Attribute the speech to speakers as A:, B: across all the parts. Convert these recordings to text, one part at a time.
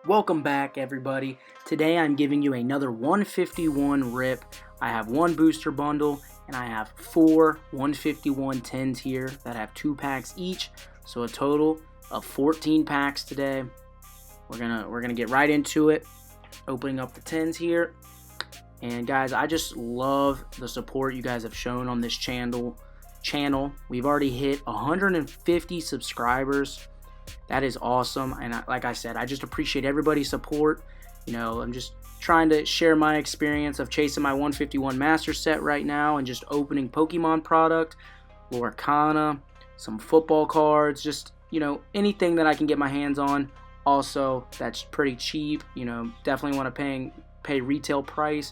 A: Welcome back, everybody. Today I'm giving you another 151 rip. I have one booster bundle and I have four 151 tins here that have 2 packs each, so a total of 14 packs today. We're gonna get right into it, opening up the tins here. And guys, I just love the support you guys have shown on this channel. We've already hit 150 subscribers. That is awesome, and like I said, I just appreciate everybody's support. You know, I'm just trying to share my experience of chasing my 151 master set right now and just opening Pokemon product, Lorcana, some football cards, just, you know, anything that I can get my hands on. Also, that's pretty cheap. You know, definitely want to pay retail price.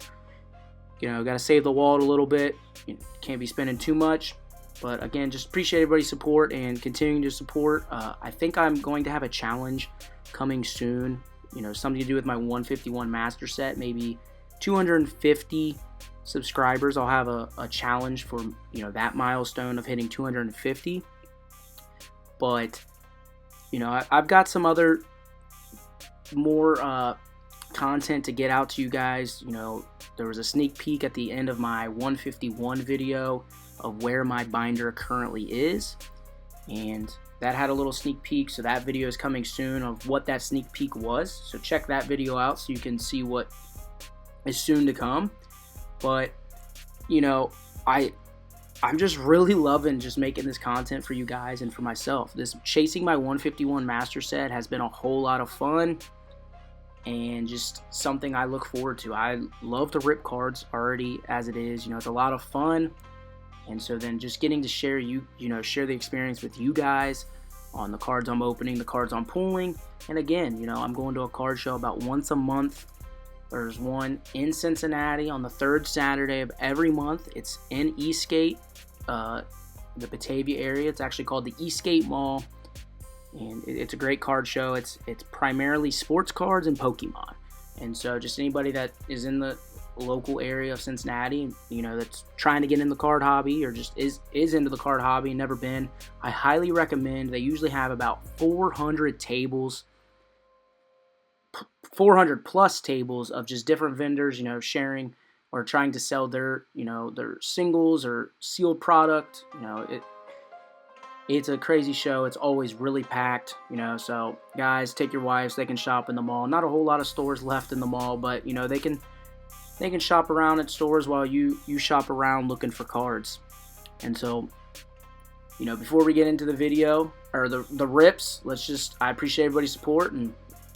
A: You know, got to save the wallet a little bit. You can't be spending too much. But again, just appreciate everybody's support and continuing to support. I think I'm going to have a challenge coming soon. You know, something to do with my 151 master set. Maybe 250 subscribers. I'll have a challenge for, you know, that milestone of hitting 250. But, you know, I've got some other more content to get out to you guys. You know, there was a sneak peek at the end of my 151 video of where my binder currently is, and that had a little sneak peek, so that video is coming soon of what that sneak peek was. So check that video out so you can see what is soon to come. But, you know, I'm just really loving just making this content for you guys and for myself. This chasing my 151 master set has been a whole lot of fun and just something I look forward to. I love to rip cards already as it is. You know, it's a lot of fun. And so then just getting to share share the experience with you guys on the cards I'm opening, the cards I'm pulling. And again, you know, I'm going to a card show about once a month. There's one in Cincinnati on the 3rd Saturday of every month. It's in Eastgate, the Batavia area. It's actually called the Eastgate Mall. And it's a great card show. It's primarily sports cards and Pokemon. And so just anybody that is in the local area of Cincinnati, you know, that's trying to get in the card hobby or just is into the card hobby and never been, I highly recommend. They usually have about 400 tables, 400 plus tables of just different vendors, you know, sharing or trying to sell their, you know, their singles or sealed product. You know, it's a crazy show. It's always really packed, you know. So guys, take your wives, they can shop in the mall. Not a whole lot of stores left in the mall, but you know, they can shop around at stores while you shop around looking for cards. And so, you know, before we get into the video or the rips, I appreciate everybody's support, and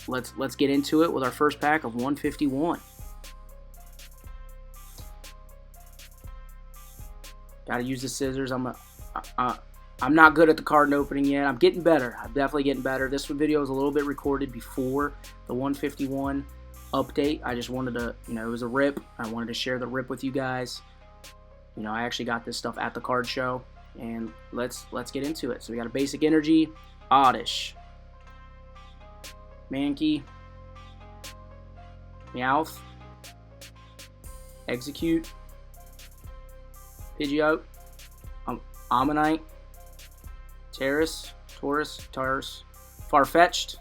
A: let's get into it with our first pack of 151. Gotta use the scissors. I'm not good at the card opening yet. I'm getting better. I'm definitely getting better. This video is a little bit recorded before the 151 update. I just wanted to, you know, it was a rip. I wanted to share the rip with you guys. You know, I actually got this stuff at the card show, and let's get into it. So we got a basic energy, Oddish, Mankey, Meowth, Execute, Pidgeot, Ammonite, Taurus, Farfetch'd,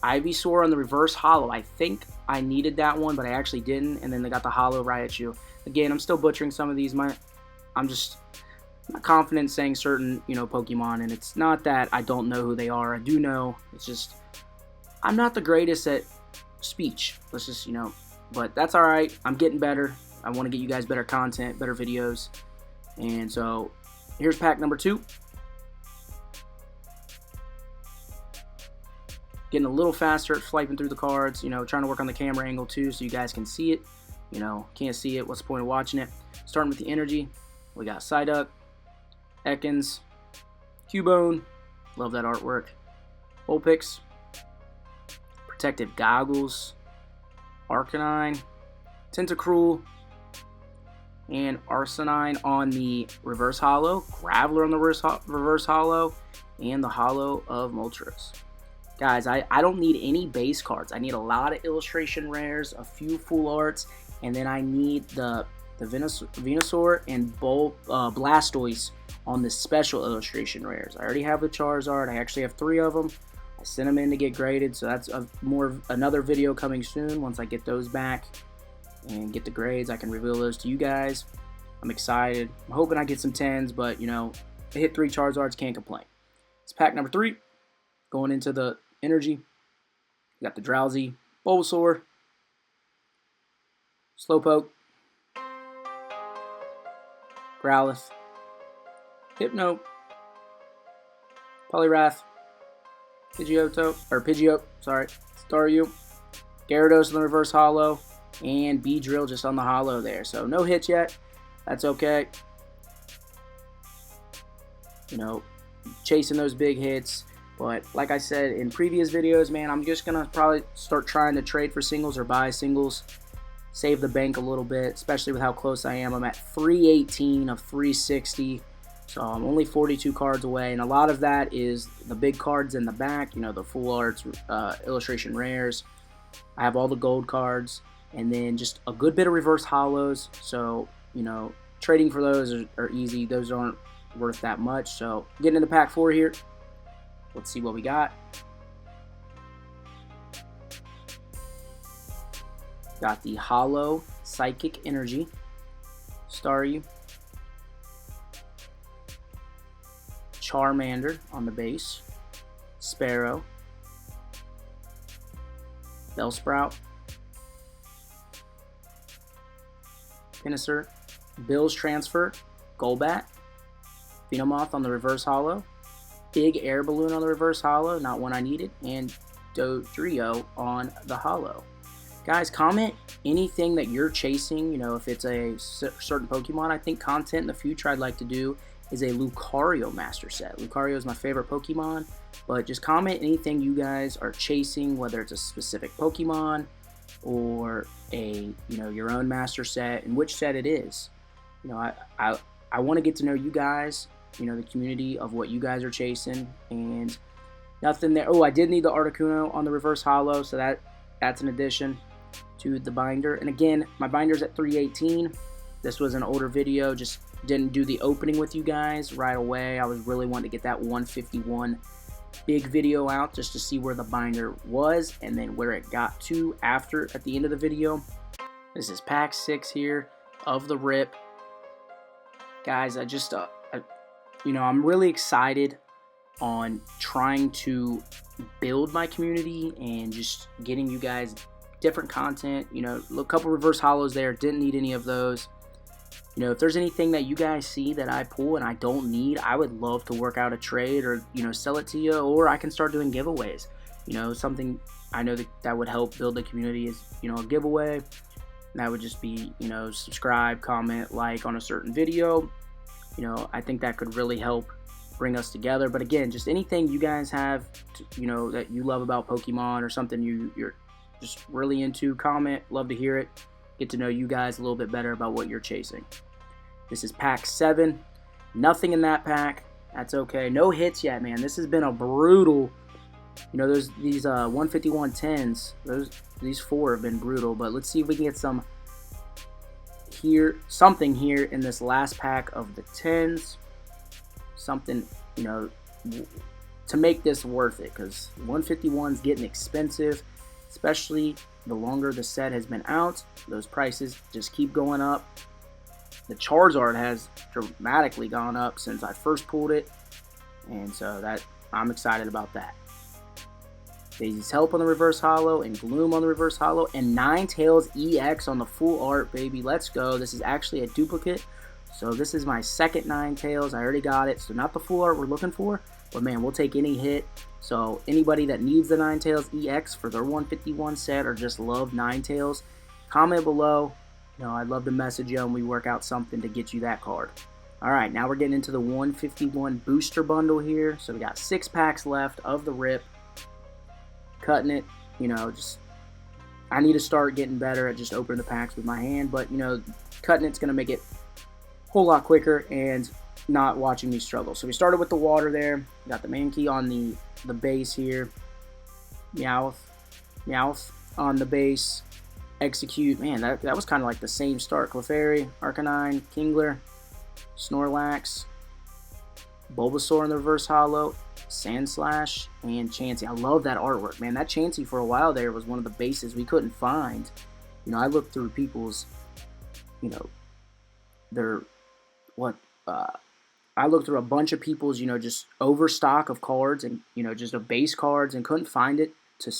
A: Ivysaur on the reverse holo. I think I needed that one, but I actually didn't. And then they got the holo Raichu. Again, I'm still butchering some of these. I'm just not confident in saying certain, you know, Pokemon, and it's not that I don't know who they are. I do know. It's just I'm not the greatest at speech. Let's just, you know, but that's all right. I'm getting better. I want to get you guys better content, better videos. And so here's pack number 2. Getting a little faster at swiping through the cards, you know, trying to work on the camera angle too so you guys can see it. You know, can't see it, what's the point of watching it? Starting with the energy, we got Psyduck, Ekans, Cubone, love that artwork, Vulpix, Protective Goggles, Arcanine, Tentacruel, and Arcanine on the reverse holo, Graveler on the reverse holo, and the holo of Moltres. Guys, I don't need any base cards. I need a lot of illustration rares, a few full arts, and then I need the Venusaur and Blastoise on the special illustration rares. I already have the Charizard. I actually have 3 of them. I sent them in to get graded, so that's another video coming soon. Once I get those back and get the grades, I can reveal those to you guys. I'm excited. I'm hoping I get some 10s, but you know, I hit 3 Charizards, can't complain. It's pack number 3. Going into the energy. We got the Drowsy, Bulbasaur, Slowpoke, Growlithe, Hypno, Poliwrath, Pidgeotto, Staryu, Gyarados in the reverse holo, and Beedrill just on the holo there. So no hits yet. That's okay. You know, chasing those big hits. But like I said in previous videos, man, I'm just going to probably start trying to trade for singles or buy singles. Save the bank a little bit, especially with how close I am. I'm at 318 of 360. So I'm only 42 cards away, and a lot of that is the big cards in the back, you know, the full arts, illustration rares. I have all the gold cards, and then just a good bit of reverse holos. So, you know, trading for those are easy. Those aren't worth that much. So getting into pack 4 here. Let's see what we got. Got the holo Psychic Energy, Staryu, Charmander on the base, Sparrow, Bellsprout, Pinsir, Bill's Transfer, Golbat, Venomoth on the reverse holo, Big Air Balloon on the reverse holo, not one I needed, and Dodrio on the holo. Guys, comment anything that you're chasing. You know, if it's a certain Pokemon, I think content in the future I'd like to do is a Lucario Master Set. Lucario is my favorite Pokemon, but just comment anything you guys are chasing, whether it's a specific Pokemon or a, you know, your own Master Set, and which set it is. You know, I want to get to know you guys, you know, the community of what you guys are chasing, and nothing there. Oh, I did need the Articuno on the reverse holo, so that's an addition to the binder. And again, my binder's at 318. This was an older video, just didn't do the opening with you guys right away. I was really wanting to get that 151 big video out just to see where the binder was and then where it got to after at the end of the video. This is pack 6 here of the rip. Guys, I just you know, I'm really excited on trying to build my community and just getting you guys different content. You know, a couple reverse holos there, didn't need any of those. You know, if there's anything that you guys see that I pull and I don't need, I would love to work out a trade or, you know, sell it to you, or I can start doing giveaways. You know, something I know that would help build the community is, you know, a giveaway. And that would just be, you know, subscribe, comment, like on a certain video. You know, I think that could really help bring us together. But again, just anything you guys have, you know, that you love about Pokemon or something you're just really into, comment. Love to hear it. Get to know you guys a little bit better about what you're chasing. This is pack 7. Nothing in that pack. That's okay. No hits yet, man. This has been a brutal. You know, these 151 10s. These 4 have been brutal. But let's see if we can get something here in this last pack of the 10s. Something, you know, to make this worth it, because 151's getting expensive, especially the longer the set has been out. Those prices just keep going up. The Charizard has dramatically gone up since I first pulled it, and so that I'm excited about that. Daisy's Help on the reverse holo, and Gloom on the reverse holo, and Ninetales EX on the full art, baby. Let's go. This is actually a duplicate, so this is my second Ninetales. I already got it, so not the full art we're looking for, but man, we'll take any hit. So anybody that needs the Ninetales EX for their 151 set or just love Ninetales, comment below. You know, I'd love to message you and we work out something to get you that card. Alright, now we're getting into the 151 booster bundle here. So we got 6 packs left of the rip. Cutting it, you know, just I need to start getting better at just opening the packs with my hand, but you know, cutting it's going to make it a whole lot quicker and not watching me struggle. So we started with the water there. Got the Mankey on the base here. Meowth on the base. Execute. Man, that was kind of like the same start. Clefairy, Arcanine, Kingler, Snorlax, Bulbasaur in the reverse holo, Sandslash, and Chansey. I love that artwork, man. That Chansey for a while there was one of the bases we couldn't find. You know, I looked through people's, you know, their, I looked through a bunch of people's, you know, just overstock of cards and, you know, just of base cards and couldn't find it to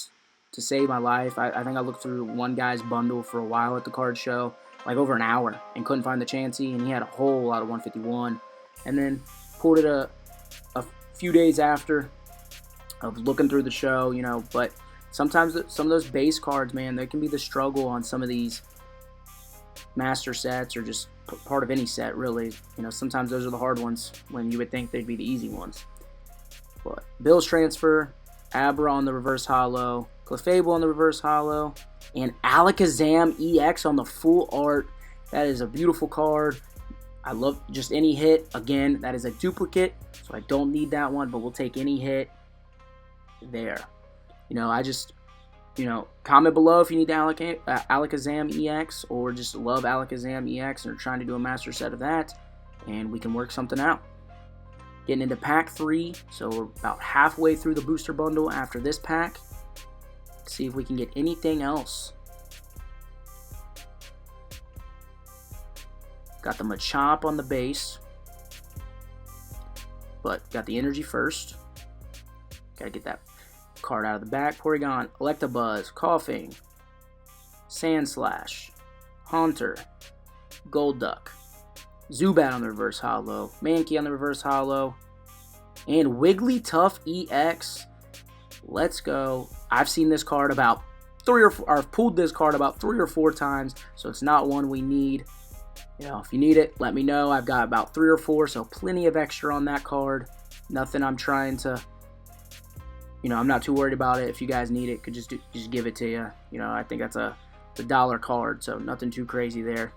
A: save my life. I think I looked through one guy's bundle for a while at the card show, like over an hour, and couldn't find the Chansey, and he had a whole lot of 151. And then pulled it a few days after of looking through the show, you know. But sometimes some of those base cards, man, they can be the struggle on some of these master sets or just part of any set, really. You know, sometimes those are the hard ones when you would think they'd be the easy ones. But Bill's Transfer, Abra on the reverse holo, Clefable on the reverse holo, and Alakazam EX on the full art. That is a beautiful card. I love just any hit. Again, that is a duplicate, so I don't need that one, but we'll take any hit there. You know, I just, you know, comment below if you need the Alakazam EX or just love Alakazam EX and are trying to do a master set of that, and we can work something out. Getting into pack 3, so we're about halfway through the booster bundle after this pack. Let's see if we can get anything else. Got the Machop on the base, but got the energy first. Gotta get that card out of the back. Porygon, Electabuzz, Coughing, Sandslash, Haunter, Golduck, Zubat on the reverse holo, Mankey on the reverse holo, and Wigglytuff EX. Let's go. I've seen this card about I've pulled this card about 3 or 4 times, so it's not one we need. You know, if you need it, let me know. I've got about 3 or 4, so plenty of extra on that card. Nothing I'm trying to, you know, I'm not too worried about it. If you guys need it, could just give it to you. You know, I think that's the $1 card, so nothing too crazy there.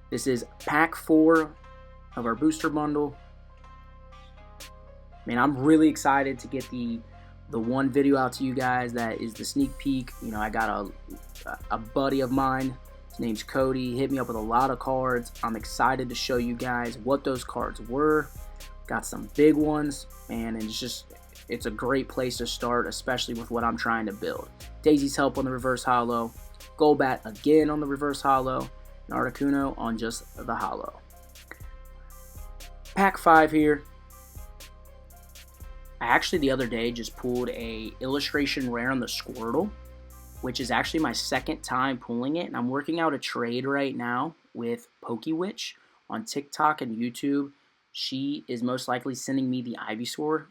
A: This is pack 4 of our booster bundle. Man, I'm really excited to get the one video out to you guys that is the sneak peek. You know, I got a buddy of mine. His name's Cody. He hit me up with a lot of cards. I'm excited to show you guys what those cards were. Got some big ones, and it's a great place to start, especially with what I'm trying to build. Daisy's Help on the reverse holo, Golbat again on the reverse holo, and Articuno on just the holo. Pack 5 here. I actually the other day just pulled a illustration rare on the Squirtle, which is actually my second time pulling it, and I'm working out a trade right now with PokeWitch on TikTok and YouTube. She is most likely sending me the Ivysaur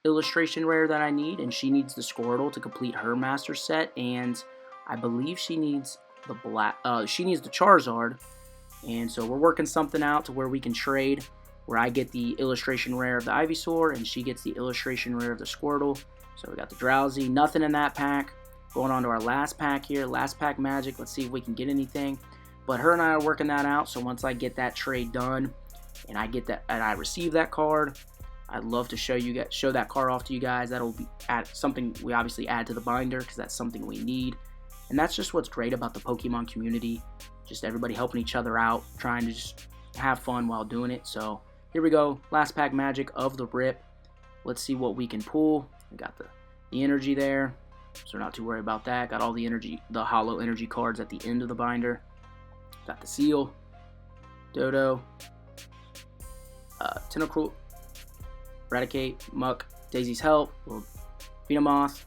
A: illustration rare that I need, and she needs the Squirtle to complete her master set, and I believe she needs the Charizard, and so we're working something out to where we can trade, where I get the illustration rare of the Ivysaur and she gets the illustration rare of the Squirtle. So we got the Drowsy, nothing in that pack. Going on to our last pack here, last pack magic. Let's see if we can get anything. But her and I are working that out, so once I get that trade done and I receive that card, I'd love to show that card off to you guys. That'll be something we obviously add to the binder because that's something we need. And that's just what's great about the Pokemon community. Just everybody helping each other out, trying to just have fun while doing it. So here we go, last pack magic of the rip. Let's see what we can pull. We got the energy there, so we're not too worried about that. Got all the energy, the holo energy cards at the end of the binder. Got the seal, Dodo, Tentacruel, Eradicate, Muck, Daisy's Help, Venomoth,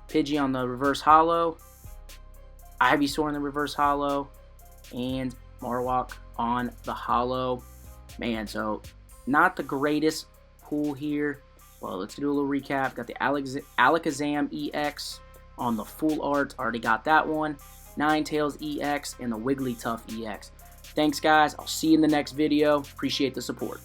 A: Pidgey on the reverse holo, Ivysaur on the reverse holo, and Marowak on the holo. Man, so not the greatest pull here. Well, let's do a little recap. Got the Alakazam EX on the full art. Already got that one. Ninetales EX and the Wigglytuff EX. Thanks, guys. I'll see you in the next video. Appreciate the support.